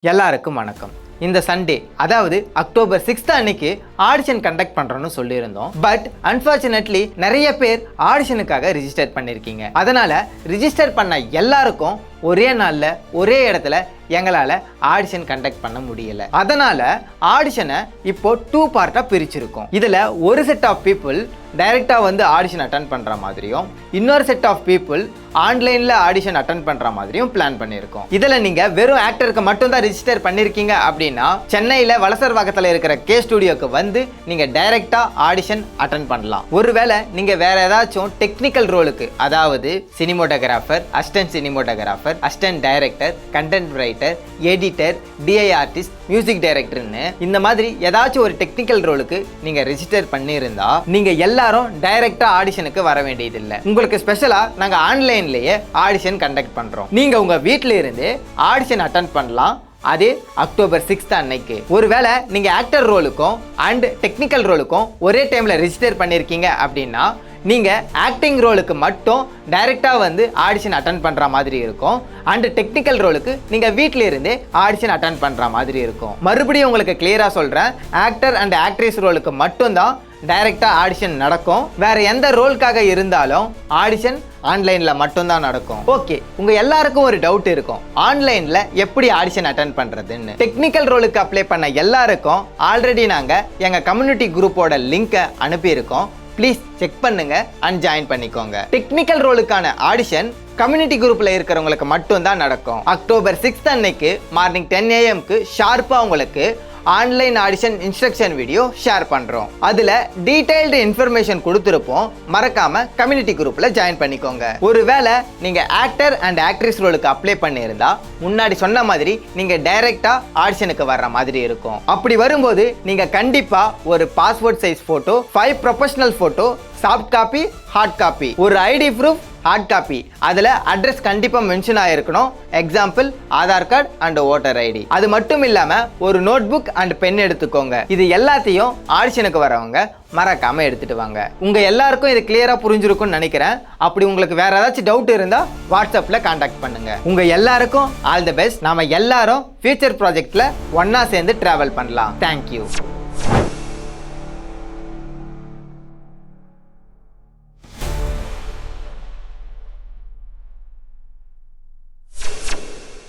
எல்லாருக்கும் வணக்கம். இந்த சண்டே அதாவது அக்டோபர் 6 அன்னைக்கு ஆடிஷன் கண்டக்ட் பண்றோம்னு சொல்லியிருந்தோம். பட் அன்பார்ச்சுனேட்லி நிறைய பேர் ஆடிஷனுக்காக ரிஜிஸ்டர் பண்ணியிருக்கீங்க. அதனால ரிஜிஸ்டர் பண்ண எல்லாருக்கும் ஒரே நாள்ல ஒரே இடத்துல எங்களால் ஆடிஷன் கண்டக்ட் பண்ண முடியல. அதனால ஆடிஷனை இப்போ 2 பார்ட்டாக பிரிச்சிருக்கோம். இதுல ஒரு செட் ஆஃப் பீப்புள் டைரக்டா வந்து ஆடிஷன் அட்டன் பண்ற மாதிரியும் இன்னொரு செட் ஆஃப் பீப்புள் ஆன்லைன்ல ஆடிஷன் அட்டன் பண்ற மாதிரியும் பிளான் பண்ணியிருக்கோம். இதுல நீங்க வெறும் ஆக்டருக்கு மட்டும் தான் ரிஜிஸ்டர் பண்ணிருக்கீங்க அப்படின்னா சென்னையில வலசர்வாக்கத்தில் இருக்கிற கே ஸ்டுடியோக்கு வந்து நீங்க டைரக்டா ஆடிஷன் அட்டன் பண்ணலாம். ஒருவேளை நீங்க வேற ஏதாச்சும் டெக்னிக்கல் ரோலுக்கு, அதாவது cinematographer, assistant cinematographer, assistant director, content writer, editor, DI artist, music டைரக்டர்னு இந்த மாதிரி ஏதாச்சும் ஒரு டெக்னிக்கல் ரோலுக்கு நீங்க ரெஜிஸ்டர் பண்ணியிருந்தா நீங்க எல்லாரும் டைரக்டா ஆடிஷனுக்கு வர வேண்டியதில்லை. உங்களுக்கு ஸ்பெஷலா நாங்க ஆன்லைன்லயே ஆடிஷன் கண்டக்ட் பண்றோம். நீங்க உங்க வீட்டில இருந்து ஆடிஷன் அட்டன் பண்ணலாம். அது அக்டோபர் 6 அன்னைக்கு. ஒருவேளை நீங்க ஆக்டர் ரோலுக்கும் அண்ட் டெக்னிக்கல் ரோலுக்கும் ஒரே டைம்ல ரெஜிஸ்டர் பண்ணிருக்கீங்க அப்படின்னா நீங்க ஆக்டிங் ரோலுக்கு மட்டும் டைரக்டா வந்து ஆடிஷன் அட்டன் பண்ற மாதிரி இருக்கும். அண்ட் டெக்னிக்கல் ரோலுக்கு நீங்க வீட்டில இருந்தே ஆடிஷன் அட்டன் பண்ற மாதிரி இருக்கும். மறுபடியும் உங்களுக்கு கிளியரா சொல்றேன், ஆக்டர் அண்ட் ஆக்ட்ரஸ் ரோலுக்கு மட்டும்தான் டைரக்டா ஆடிஷன் நடக்கும். வேற எந்த ரோலுக்காக இருந்தாலும் ஆடிஷன் ஆன்லைன்ல மட்டும்தான் நடக்கும். ஓகே, உங்க எல்லாருக்கும் ஒரு டவுட் இருக்கும், ஆன்லைன்ல எப்படி ஆடிஷன் அட்டன் பண்றதுன்னு. டெக்னிக்கல் ரோலுக்கு அப்ளை பண்ண எல்லாருக்கும் ஆல்ரெடி நாங்க எங்க கம்யூனிட்டி குரூப்போட லிங்கை அனுப்பியிருக்கோம். ப்ளீஸ் செக் பண்ணுங்க அண்ட் ஜாயின் பண்ணிக்கோங்க. டெக்னிக்கல் ரோலுக்கான ஆடிஷன் கம்யூனிட்டி குரூப்ல இருக்கிறவங்களுக்கு மட்டும் தான் நடக்கும். அக்டோபர் 6 அன்னைக்கு மார்னிங் 10 AM ஷார்ப்பா உங்களுக்கு online audition instruction video share பண்றோம். அதுல டீடைல்டு இன்ஃபர்மேஷன் கொடுத்திருப்போம். மறக்காம கம்யூனிட்டி குரூப்ல ஜாயின் பண்ணிக்கோங்க. ஒருவேளை நீங்க ஆக்டர் அண்ட் ஆக்ட்ரஸ் ரோலுக்கு அப்ளை பண்ணியிருந்தா முன்னாடி சொன்ன மாதிரி நீங்க டைரக்டா ஆடிஷனுக்கு வர்ற மாதிரி இருக்கும். அப்படி வரும்போது நீங்க கண்டிப்பா ஒரு passport size photo, 5 professional photo, soft copy, hard copy, ஒரு ஐடி ப்ரூஃப், ஹார்ட் காப்பி, அதில் அட்ரஸ் கண்டிப்பாக மென்ஷன் ஆகிருக்கணும். Example Aadhaar card and voter ID. அது மட்டும் இல்லாமல் ஒரு நோட் புக் அண்ட் பென் எடுத்துக்கோங்க. இது எல்லாத்தையும் ஆடிஷனுக்கு வரவங்க மறக்காம எடுத்துட்டு வாங்க. உங்க எல்லாருக்கும் இது கிளியரா புரிஞ்சிருக்கும்னு நினைக்கிறேன். அப்படி உங்களுக்கு வேற ஏதாச்சும் டவுட் இருந்தா வாட்ஸ்அப்ல கான்டாக்ட் பண்ணுங்க. உங்க எல்லாருக்கும் ஆல் தி பெஸ்ட். நாம எல்லாரும் ஃபியூச்சர் ப்ராஜெக்ட்ல ஒன்னா சேர்ந்து டிராவல் பண்ணலாம். தேங்க்யூ.